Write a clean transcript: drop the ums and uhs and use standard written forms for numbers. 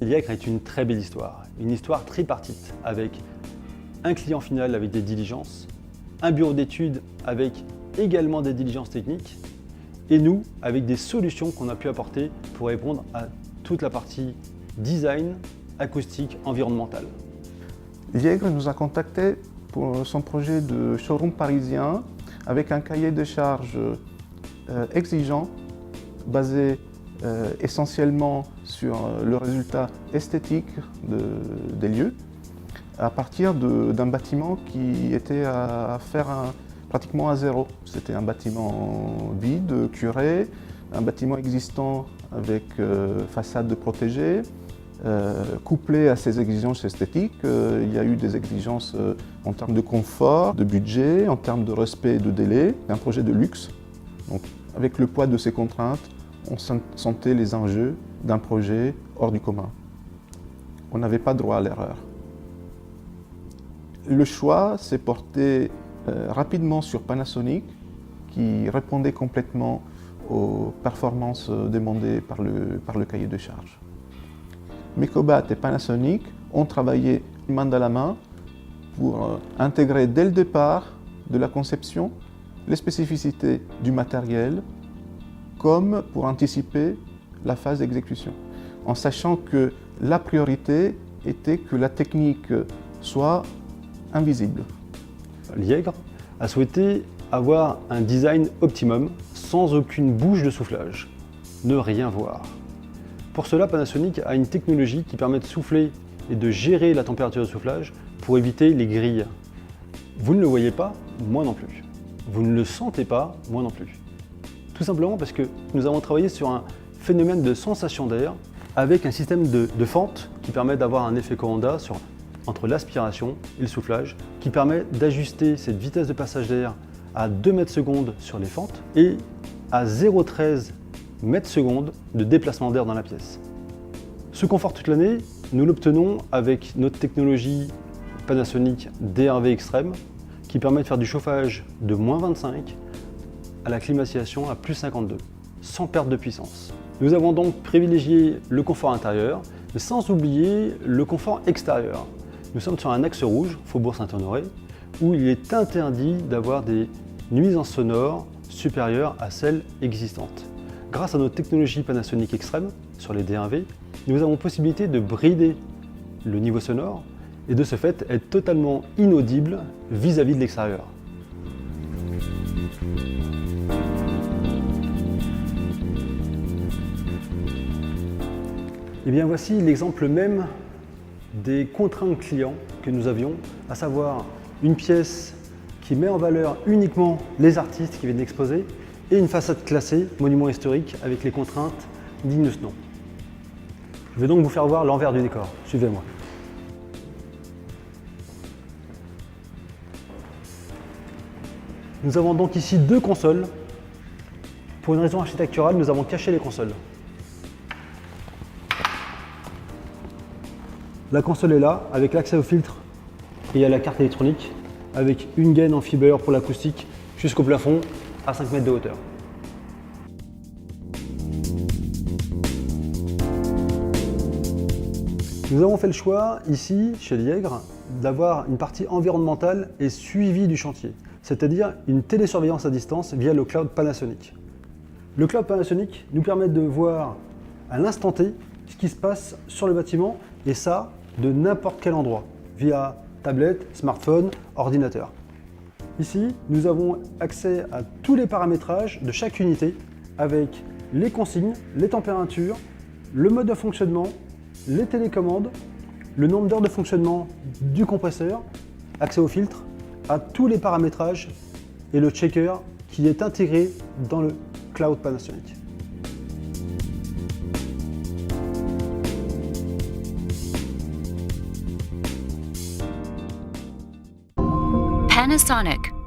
Liègre est une très belle histoire, une histoire tripartite, avec un client final avec des diligences, un bureau d'études avec également des diligences techniques, et nous avec des solutions qu'on a pu apporter pour répondre à toute la partie design, acoustique, environnementale. Liègre nous a contactés pour son projet de showroom parisien avec un cahier de charges exigeant, basé essentiellement sur le résultat esthétique des lieux, à partir d'un bâtiment qui était à faire pratiquement à zéro. C'était un bâtiment vide, curé, un bâtiment existant avec façade protégée, couplé à ces exigences esthétiques. Il y a eu des exigences en termes de confort, de budget, en termes de respect et de délai. Un projet de luxe. Donc, avec le poids de ces contraintes, on sentait les enjeux d'un projet hors du commun. On n'avait pas droit à l'erreur. Le choix s'est porté rapidement sur Panasonic, qui répondait complètement aux performances demandées par le cahier de charges. Mecobat et Panasonic ont travaillé main dans la main pour intégrer dès le départ de la conception les spécificités du matériel, comme pour anticiper la phase d'exécution, en sachant que la priorité était que la technique soit invisible. Liègre a souhaité avoir un design optimum sans aucune bouche de soufflage, ne rien voir. Pour cela, Panasonic a une technologie qui permet de souffler et de gérer la température de soufflage pour éviter les grilles. Vous ne le voyez pas, moi non plus. Vous ne le sentez pas, moi non plus. Tout simplement parce que nous avons travaillé sur un phénomène de sensation d'air avec un système de fente qui permet d'avoir un effet Coanda entre l'aspiration et le soufflage, qui permet d'ajuster cette vitesse de passage d'air à 2 mètres secondes sur les fentes et à 0,13 mètres secondes de déplacement d'air dans la pièce. Ce confort toute l'année, nous l'obtenons avec notre technologie Panasonic DRV Extreme qui permet de faire du chauffage de moins 25 à la climatisation à plus 52, sans perte de puissance. Nous avons donc privilégié le confort intérieur, mais sans oublier le confort extérieur. Nous sommes sur un axe rouge, Faubourg Saint-Honoré, où il est interdit d'avoir des nuisances sonores supérieures à celles existantes. Grâce à notre technologie Panasonic Extreme sur les D1V, nous avons possibilité de brider le niveau sonore et de ce fait être totalement inaudible vis-à-vis de l'extérieur. Et bien voici l'exemple même des contraintes clients que nous avions, à savoir une pièce qui met en valeur uniquement les artistes qui viennent d'exposer et une façade classée, monument historique, avec les contraintes dignes de ce nom. Je vais donc vous faire voir l'envers du décor. Suivez-moi. Nous avons donc ici 2 consoles. Pour une raison architecturale, nous avons caché les consoles. La console est là, avec l'accès au filtre et à la carte électronique, avec une gaine en fiber pour l'acoustique jusqu'au plafond à 5 mètres de hauteur. Nous avons fait le choix ici, chez Liègre, d'avoir une partie environnementale et suivi du chantier, c'est-à-dire une télésurveillance à distance via le cloud Panasonic. Le cloud Panasonic nous permet de voir à l'instant T ce qui se passe sur le bâtiment, et ça de n'importe quel endroit, via tablette, smartphone, ordinateur. Ici, nous avons accès à tous les paramétrages de chaque unité avec les consignes, les températures, le mode de fonctionnement, les télécommandes, le nombre d'heures de fonctionnement du compresseur, accès au filtre, à tous les paramétrages et le checker qui est intégré dans le cloud Panasonic. Panasonic.